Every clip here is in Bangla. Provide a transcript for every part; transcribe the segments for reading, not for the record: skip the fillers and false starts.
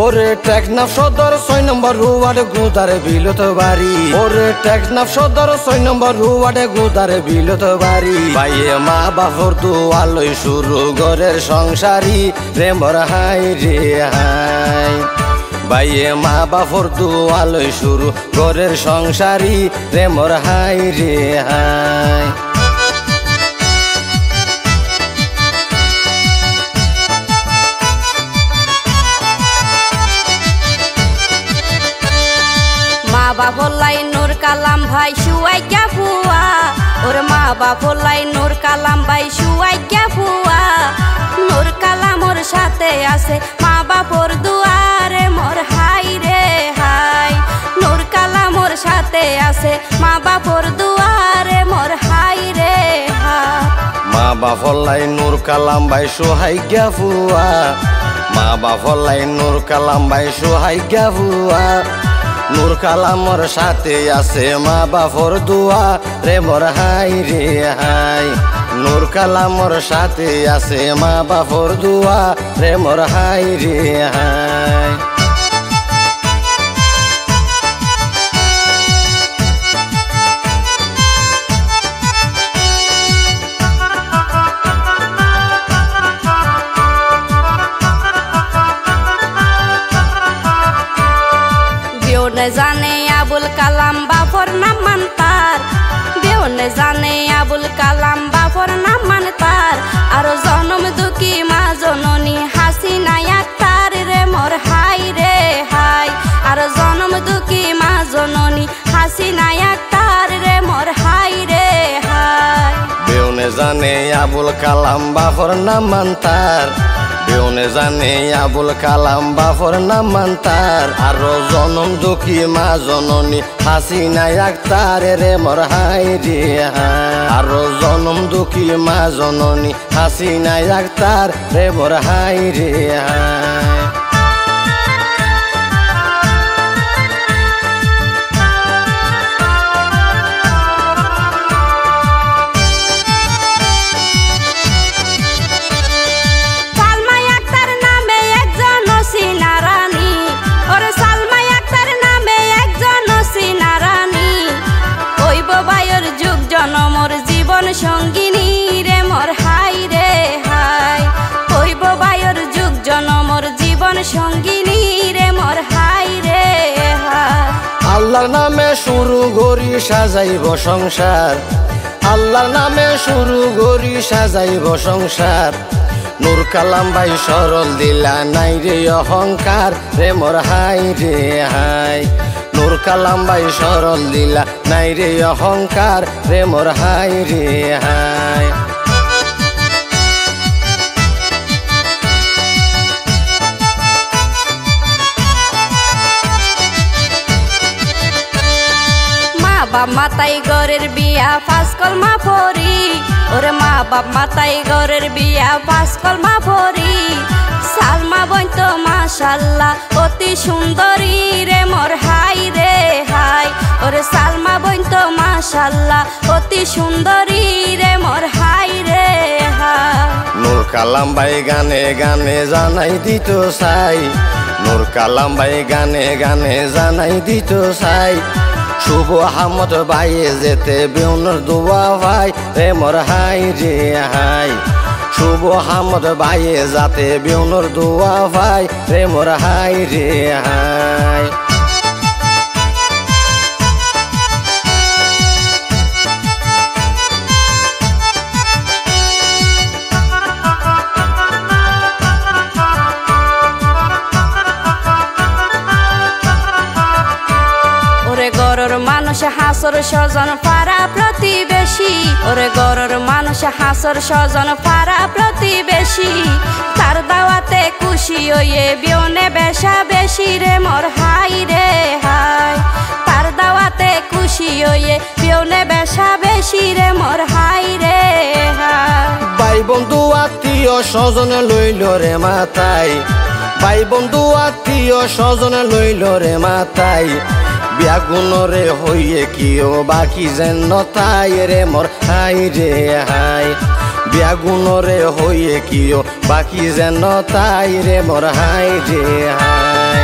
ওরে টেকনাফ সদর 6 নম্বর ওয়ার্ড গুদার বিলত বাড়ি ওরে টেকনাফ সদর 6 নম্বর ওয়ার্ড গুদার বিলত বাড়ি ভাইয়ে মা বাপর দোয়া লই শুরু ঘরের সংসারী প্রেমর হাই রে হাই ভাইয়ে মা বাপর দোয়া লই শুরু ঘরের সংসারী প্রেমর হাই রে হাই মা বাপলাই নূর কালাম ভাই শুয়াইয়া ফুয়া ওর মা বাপলাই নূর কালাম ভাই শুয়াইয়া ফুয়া নূর কালামর সাথে আছে মা বাপর দুয়ারে মোর হাই রে হাই নূর কালামর সাথে আছে মা বাপর দুয়ারে মোর হাই রে হাই মা বাপলাই নূর কালাম ভাই শুয়াইয়া ফুয়া মা বাপলাই নূর কালাম ভাই শুয়াইয়া ফুয়া নূর কালামর সাথে আছে মা বাপর দোয়া রে মোর হাই রে হাই নূর কালামর সাথে আছে মা বাপর দোয়া রে মোর হাই রে হাই জানে আবুল কালাম বাপর নাম মানতার বেউনে জানে আবুল কালাম বাপর নাম মানতার আরো জনম দুঃখী মা জননী হাসিনা আক্তার রে মোর হাই রে হাই আরো জনম দুঃখী মা জননী হাসিনা আক্তার রে মোর হাই রে হাই বেউনে জানে আবুল কালাম বাপর নাম মানতার বেউনে জানে আবুল কালাম বাপর নাম মানতার আরো জনম দুঃখী মা জননী হাসিনা আক্তার রে মোর হাই রে হাই আরো জনম দুঃখী মা জননী হাসিনা আক্তার রে মোর হাই রে হাই সঙ্গিনী রে মোর হাই রে হাই হইব বায়র যুগ জনমর জীবন সঙ্গিনী রে মোর হাই রে হাই আল্লাহর নামে শুরু করি সাজাইব সংসার আল্লাহর নামে শুরু করি সাজাইব সংসার নূর কালাম ভাই সরল দিলা নাই রে অহংকার রে মোর হাই রে হাই নূর কালাম ভাই সরল দিলা নাই রে অহংকার রে মোর হাই রে হাই মা বাপ মাতাই ঘরের বিয়া পাঁচ কলমা পড়ি ওরে মা বাপ মাতাই ঘরের বিয়া পাঁচ কলমা পড়ি সালমা বইন তো মাশাল্লাহ অতি সুন্দরী রে মোর হাই রে হাই ওরে সালমা বইন তো মাশাল্লাহ অতি সুন্দরী রে মোর হাই রে হাই নূর কালাম ভাই গানে গানে জানাই দিত চাই নূর কালাম ভাই গানে গানে জানাই দিত চাই শুভ আহমদ ভাইয়ে যেতে বেউনের দোয়া ভাই রে মোর হাই রে হাই শুভ আহমদ ভাইয়ে যাতে বেউনের দোয়া ভাই রে মোর হাই রে হাই গরর মানুষ হাসর স্বজন পাড়া প্রতিবেশী ওরে গরর মানুষ হাসর স্বজন পাড়া প্রতিবেশী তার দাওয়াতে খুশি হইয়ে বিয়নে বেশা বেশি রে মোর হাই রে হাই তার দাওয়াতে খুশি হইয়ে বিয়নে বেশা বেশি রে মোর হাই রে হাই ভাই বন্ধু আত্মীয় স্বজন লইল রে মাতাই ভাই বন্ধু আত্মীয় স্বজন লইল রে মাতাই ব্যাগুণরে হইয়ে কিও বাকি যেন তাই রে মোর হাই রে হাই বিয়াগুণরে হইয়ে কিও বাকি যেন তাই রে মোর হাই রে হাই।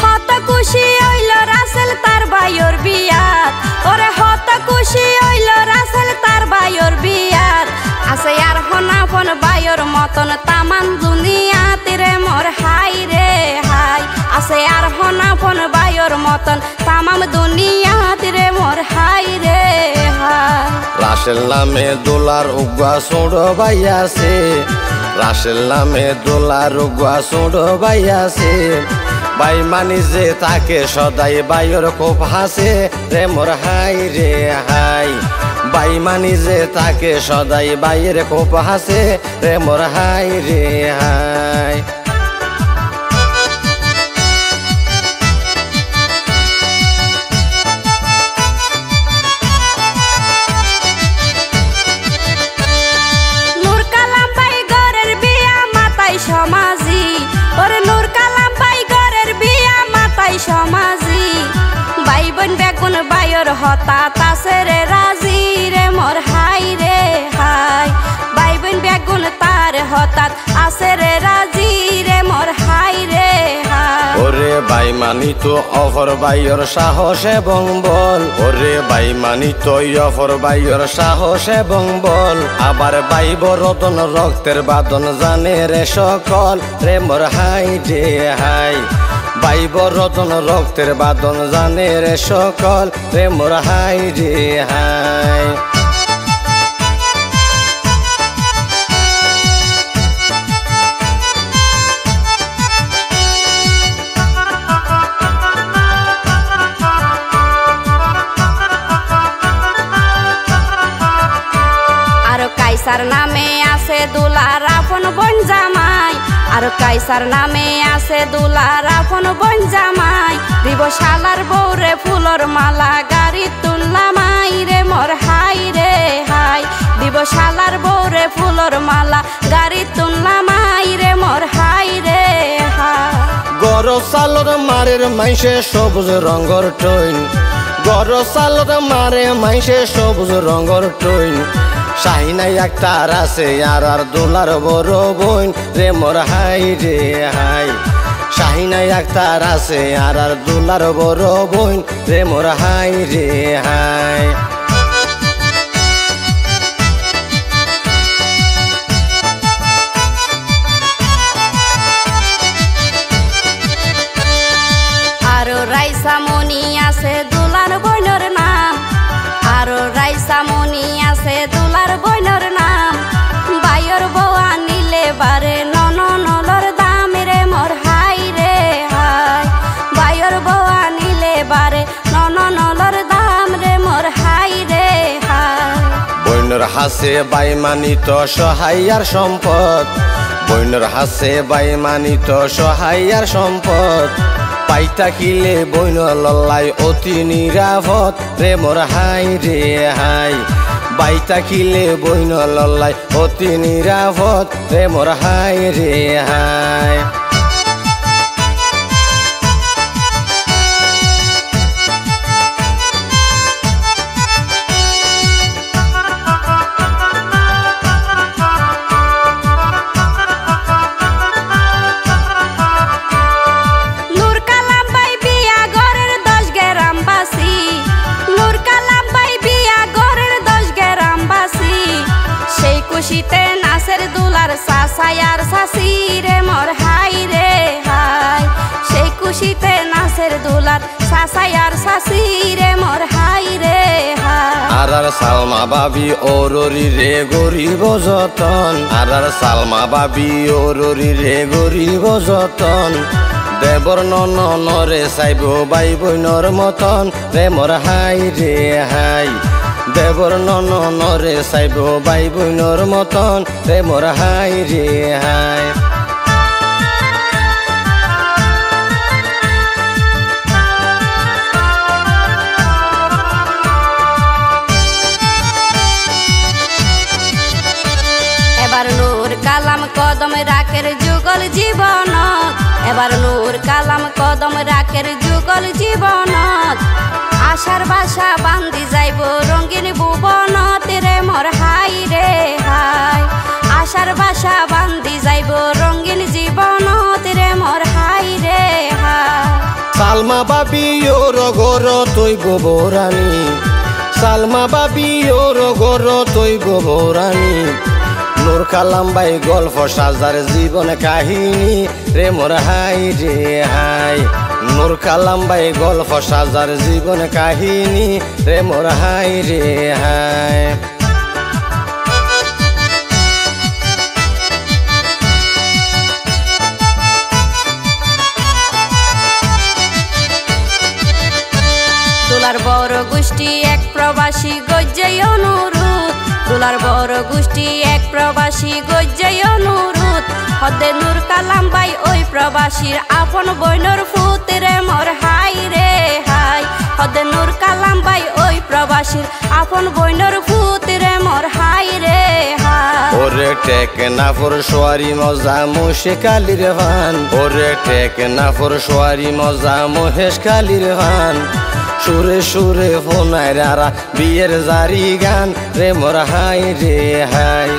হত খুশি হইল রাসেল তার ভাইয়ের বিয়াত, ওরে হত খুশি হইল রাসেল তার ভাইয়ের বিয়াত। আছে আর হনাফন ভাইয়ের মতন তামান দুনিয়াতে রে মোর হাই রে হাই। আছে আর হনাফন ভাইয়ের মতন তামাম দুনিয়াতে রে মোর হাই রে হাই। রাসেল নামে দোলার উগুয়া ছোড় ভাই আছে, রাসেল নামে দোলার উগুয়া ছোড় ভাই আছে। ভাই মানি যে তাকে সদাই বাইর খুব হাসে রে মোর হাই রে হাই। ভাই মানি যে তাকে সদাই বাইর খুব হাসে রে মোর হাই রে হাই। সমাজি ওরে নূর কালাম ভাই ঘরের বিয়া মাতাই সমাজি। ভাই বোন বেগুন ভাইয়ের হঠাৎ আছে রে রাজি রে মোর হাই রে হাই। ভাই বোন বেগুন তার হঠাৎ আছে রে রাজি রে মোর হাই রে হাই। ওরে ভাই মানি তো অফর ভাইয়ের সাহস এবং বল, ওরে ভাই মানি তো অফর ভাইয়ের সাহস এবং বল। আবার ভাই বরদন রক্তের বাদন জানে রে সকল রে মোর হাই রে হাই। ভাই বরদন রক্তের বাদন জানে রে সকল রে মোর হাই রে হাই। কাইসার নামে আছে দুলার আপন বোন জামাই, আর কাইসার নামে আছে দুলার আপন বোন জামাই। দিব শালার বউরে ফুলর মালা গাড়ি তুললামাই রে মোর হাই রে হাই। দিব শালার বউরে ফুলর মালা গাড়ি তুললামাই রে মোর হাই রে হাই। গর সালর মারের মাইসে সবুজ রঙর টইন, গর সালর মারে মাইসে সবুজ রঙর টইন। শাহিনাই একটার আছে আর দোলার বড় বোন রে মোর হাই রে হাই। শাহিনাই একটার আছে আর দোলার বড় বোন রে মোর হাই রে হাই। আরো রাইসা মনি আছে দুলার বোনের নাম, আরো রাইসা মনি আছে দুলার বোনের নাম। বাইর বউয়া নিলে বারে নন নলর দাম রে মোর হাই রে হাই। বাইর বউয়া নিলে বারে নন নলর দাম রে মোর হাই রে হাই। বইনের হাসে বাই মানিত সহায়ার সম্পদ, বইনের হাসে বাই মানিত সহায়ার সম্পদ। পাইতা কিলে বইন লল্লাই অতি নিরাপদ রে মোর হাই রে হাই। বাইতা কিলে বইন লল্লাই অতি নিরাপদ রে মোর হাই রে হাই। খুশিতে নাচের দুলার সাসায়ার সাসি রে মোর হাই রে হাই। সেই খুশিতে নাচের দুলার সাসায়ার সাসি রে মোর হাই রে হাই। আর সালমা বাবি ওররি রে গরিব যতন, আর সালমা বাবি ওররি রে গরিব যতন। দেবর নন রে চাইব বাই বইনর মতন রে মোর হাই রে হাই। দেবর নন রে চাইব বাই বইনর মতন রে মোর হাই রে হাই। এবার নূর কালাম কদম রাখের যুগল জীবন এবার নূর কালাম কদম রাখের যুগল জীবনত আশার বাসা বান্ধি যাইব রঙিন ভুবনত রে মোর হাই রে হাই আশার বাসা বান্ধি যাইব রঙিন জীবনত রে মোর হাই রে হাই সালমা বাবি ওর ঘর তুই গোবরানি সালমা বাবি ওর ঘর তুই গোবরানি নূর কালাম ভাই গল্প সাজার জীবন কাহিনী রে মোর হাই রে হাই নূর কালাম ভাই গল্প সাজার জীবন কাহিনী রে মোর হাই রে হাই দুলার বড় গোষ্ঠী এক প্রবাসী গজ্জাই অনুরোধ দুলার বড় গোষ্ঠী এক প্রবাসী গজ্জাই অনুরোধ হদে নূর কালাম ভাই ওই প্রবাসীর আপন বইনর ফুত রে মোর হাই রে হাই হদে নূর কালাম ভাই ওই প্রবাসীর আপন বইনর ফুত রে মোর হাই রে হাই ওরে টেক না ফর সোয়ারি মজা মোশে কালির ভান ওরে টেক না ফর সোয়ারি মজা মহেশ কালির ভান সুরে সুরে ফোনায় রারা বিয়ের জারি গান রে মোর হাই রে হাই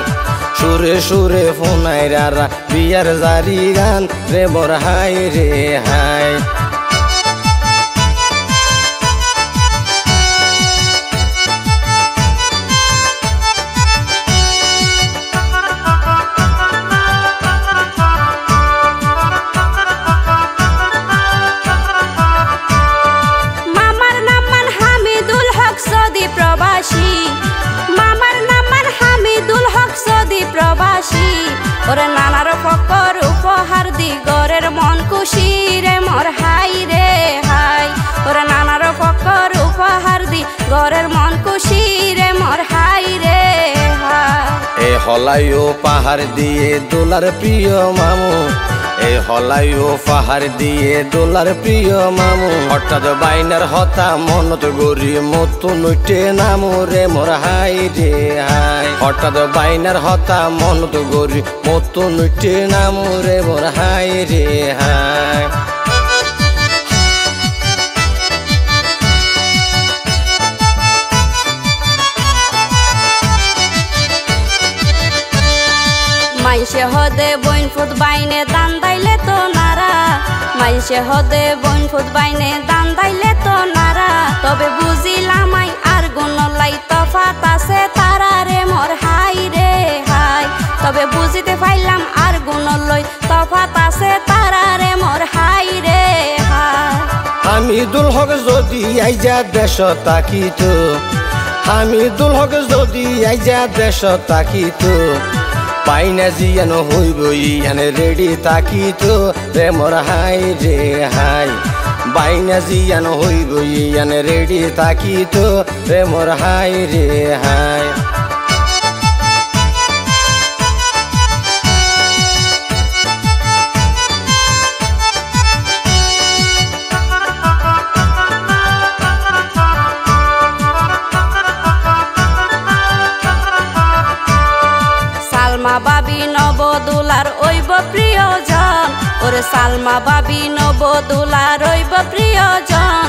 সুরে সুরে ফোনায় রারা বিয়ের জারি গান রে মোর হাই রে হাই মামার নামান হামিদুল হক সদি প্রবাসী ওরে নানার ফকর উপহার দি গরের মন খুশি রে মোর হাই রে হাই ওরে নানার ফকর উপহার দি গরের মন খুশি রে মোর হাই রে হাই এ হলাইও পাহাড় দিয়ে দোলার প্রিয় মামু এ হলাইও পাহাড় দিয়ে দোলার প্রিয় মামু হঠাৎ বাইনার হতা মনত গরি মতো নইটে নামু রে মোর হাই রে হাই হঠাৎ বাইনার হতা মনত গরি মতো নইটে নামু রে মোর হাই রে হাই মাইসে হদে বইন ফুট বাইনে দান দাইলে তো নারা মাইসে হদে বইন ফুট বাইনে দান দাইলে তো নারা তবে বুঝিলাম আই আর গুণলাই তফাত আছে তারা রে মোর হাই রে হাই তবে বুঝিতে পাইলাম আর গুণলই তফাত আছে তারা রে মোর হাই রে হাই হামিদুল হক যদি আইজা দেশ তাকিত হামিদুল হক যদি আইজা দেশ তাকিত পাইনা জিয়ান হইব ইয়ান রেডি তাকিত রে মোর হাই রে হাই বাইনা জিয়ান হইব ইয়ান রেডি তাকিত রে মোর হাই রে হাই সালমা বাবি নবদুলার ওইব প্রিয়জন ওরে সালমা বাবি নবদুলার ওইব প্রিয়জন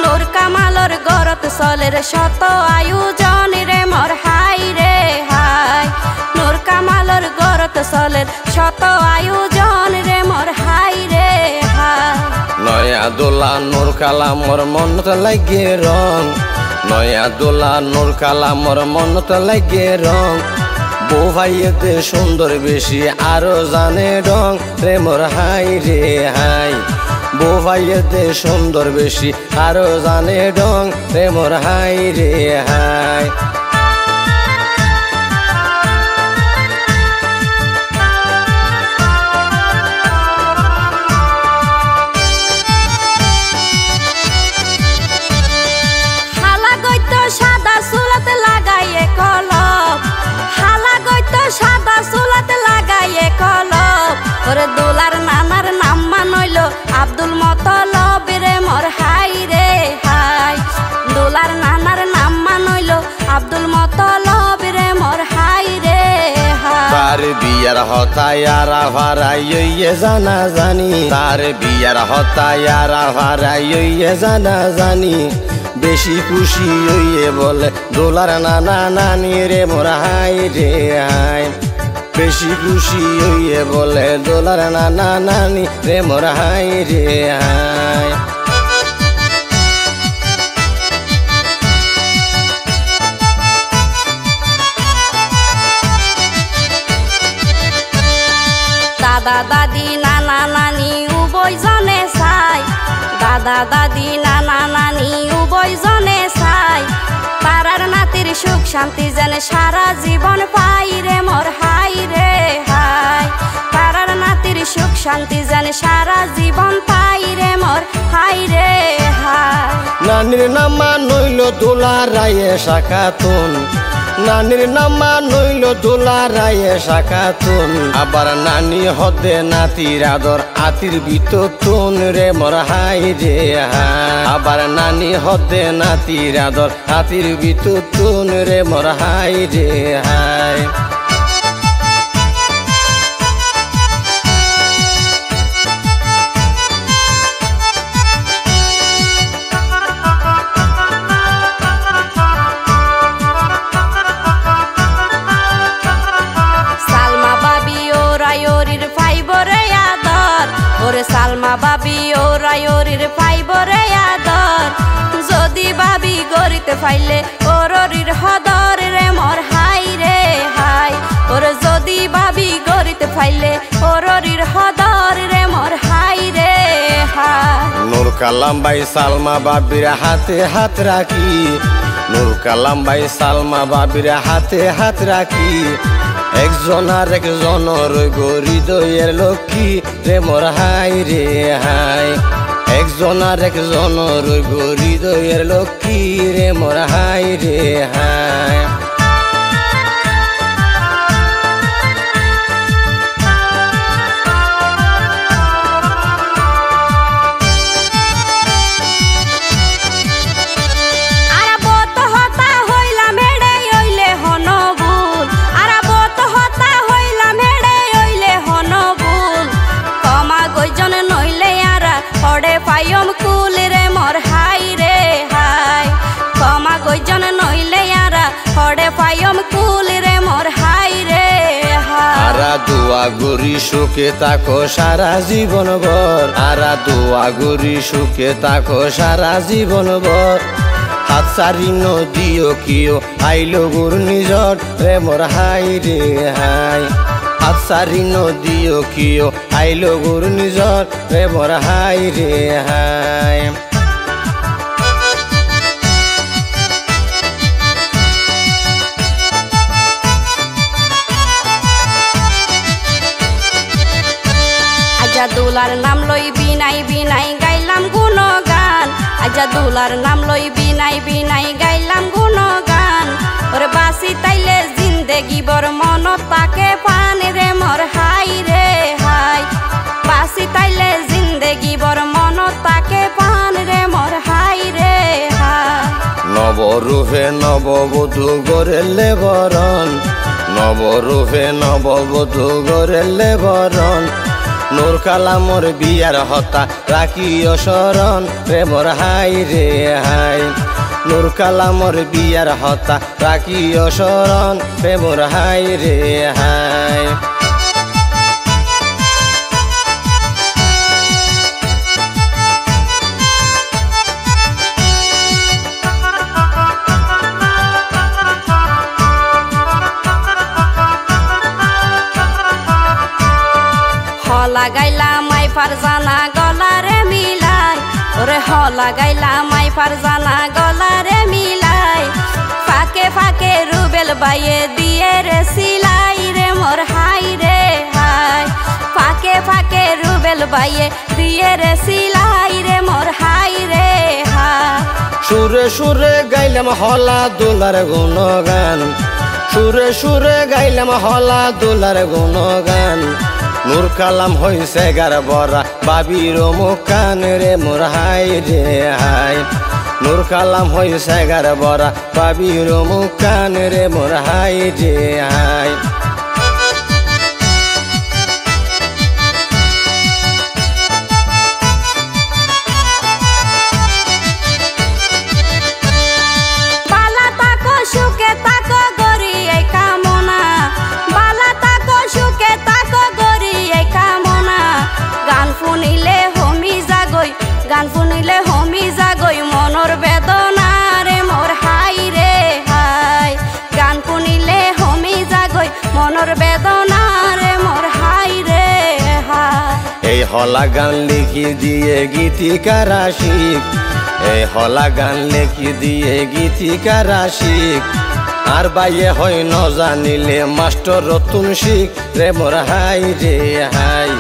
নূর কামালর গরত চলের শত আয়োজন রে মোর হাই রে হাই নূর কামালর গরত চলের শত আয়োজন রে মোর হাই রে হাই নয়া দোলা নূর কালামর মনত লাগে রং নয়া দোলা নূর কালামর মনত লাগে রং বউ ভাইয়েতে সুন্দর বেশি আরো জানে রং রে মোর হাই রে হাই বউ ভাইয়েতে সুন্দর বেশি আরো জানে রং রে মোর হাই রে হাই সাদা চুলাতে লাগাইয়ে কলম হালা গইতো সাদা চুলাতে লাগাইয়ে কলম ওরে দোলার নানার নাম মানইল আব্দুল মতলব রে মোর হাই রে হাই দোলার নানার নাম মানইল আব্দুল মতলব রে মোর হাই রে হাই তার বিয়া বিয়ার হতায় আরা ভারাইয়ে জানা জানি তার বিয়ার হতায় আরা ভারাইয়ে জানা জানি বেশি খুশি হইয়ে বলে দোলার নানা নানি রে মোর হাই রে হাই বেশি খুশি হইয়ে বলে দোলার নানা নানি রে মোর হাই রে হাই দাদা দাদি নানা নানি উভয় জনে চাই দাদা দাদি নানা নানি উভয় জনে চাই তারার নাতির সুখ শান্তি যেন সারা জীবন পাই রে মোর হাই রে হাই তারার নাতির সুখ শান্তি যেন সারা জীবন পাই রে মোর হাই রে হাই নানির নামা নইল দোলা রায়ে শাখাতুন নানির নামা নইল দোলা রায়ে শাখাতুন আবার নানি হদে নাতির আদর আতির বিততুন রে মোর হাই রে হাই আবার নানি হদে নাতির আদর আতির বিততুন রে মোর হাই রে হাই ওরে সালমা বাবি ওরাইরির পাইব রে আদর যদি বাবি গরিতে ফাইলে ওরির হদর রে মোর হাই রে হাই ওরে যদি বাবি গরিতে ফাইলে ওরির হদর রে মোর হাই রে হাই নূর কালাম ভাই সালমা বাবির হাতে হাত রাখি নূর কালাম ভাই সালমা বাবির হাতে হাত রাখি একজন আর একজন রইব হৃদয়ের লক্ষ্মী রে মোর হাই রে হাই একজন আর একজন রইব হৃদয়ের লক্ষ্মী রে মোর হাই রে হাই পায়ম কুল রে মোর হাই রে হাই ক্ষমা গইজন নইলে আরা হড়ে পায়ম কুল রে মোর হাই রে হাই আরা দোয়া গরি সুখে তাকো সারা জীবন ভর আরা দোয়া গরি সুখে তাকো সারা জীবন ভর হাত সারি নদীও কিও আইলো গুর নিজর রে মোর হাই রে হাই হাত সারি নদীও কিও আইলো গুর নিজর রে মোর হাই রে হাই আজা দোলার নাম লই বিনাই বিনাই গাইলাম গুণগান আজা দোলার নাম লই বিনাই বিনাই গাইলাম গুণগান ওরে বাসি তাইলে জিন্দেগি বর মনত তাকে পান রে মোর হাই রে হাই বাসি তাইলে জিন্দেগি বর মনত তাকে পান রে মোর হাই রে হাই নবরূপে নববধূ গড়েলে বরণ নবরূপে নববধূ গড়েলে বরণ নূর কালামর বিয়ার হতা রাখিও শরণ রে মোর হাই রে হাই নূর কালামর বিয়ার হতা রাখিও শরণ রে মোর হাই রে হাই লাগাইলা মাই ফারজানা গলারে মিলাই ওরে লাগাইলা মাই ফারজানা গলারে মিলাই ফাঁকে ফাঁকে রুবেল বাইয়ে দিয়ে রে সিলাই রে মোর হাই রে হাই ফাঁকে ফাঁকে রুবেল বাইয়ে দিয়ে রে সিলাই রে মোর হাই রে হাই সুরে সুরে গাইলাম হলা দোলার গুণগান সুরে সুরে গাইলাম হলা দোলার গুণগান নূর কালাম হইছে গার বরা বাবির মুখান রে মোর হাই রে হাই নূর কালাম হইছে গার বরা বাবির মুখান রে মোর হাই রে হাই গান শুনিলে হমি জাগই মনৰ বেদনা রে মোর হাই রে হাই গান শুনিলে হমি জাগই মনৰ বেদনা রে মোর হাই রে হাই এই হলা গান লিখি দিয়ে গীতিকার আশিক এই হলা গান লিখি দিয়ে গীতিকার আশিক আর বাইয়ে হয় ন জানিলে মাস্টার রতুন শিখ রে মোর হাই রে হাই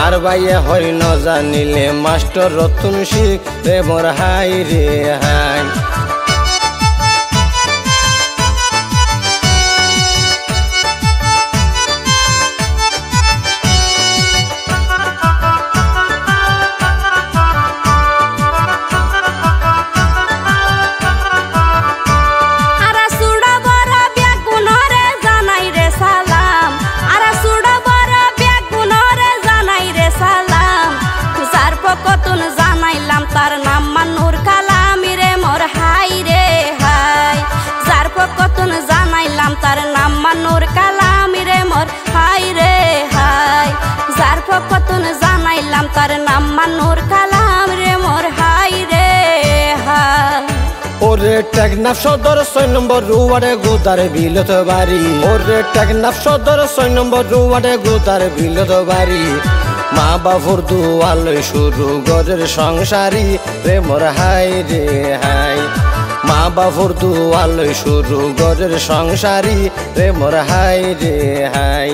আর বাইয়ে হয় ন জানিলে মাস্টার রতুন শিখ রে মোর হাই রে হাই তার নাম মানুর কালামি রে মোর হাই রে হাই যার পকতন জানাইলাম তার নাম মানুর কালামি রে মোর হাই রে হাই যার পকতন জানাইলাম তার নাম মানুর কালাম রে মোর হাই রে হাই ওরে টেকনাফ সদর 6 নম্বর রোয়ারে গোদার বিলত বাড়ি ওরে টেকনাফ সদর 6 নম্বর রোয়ারে গোদার বিলত বাড়ি মা বাবুর দুয়ালই শুরু গরের সংসারী রে মোর হাই রে হাই মা বাবুর দুয়ালই শুরু গরের সংসারী রে মোর হাই রে হাই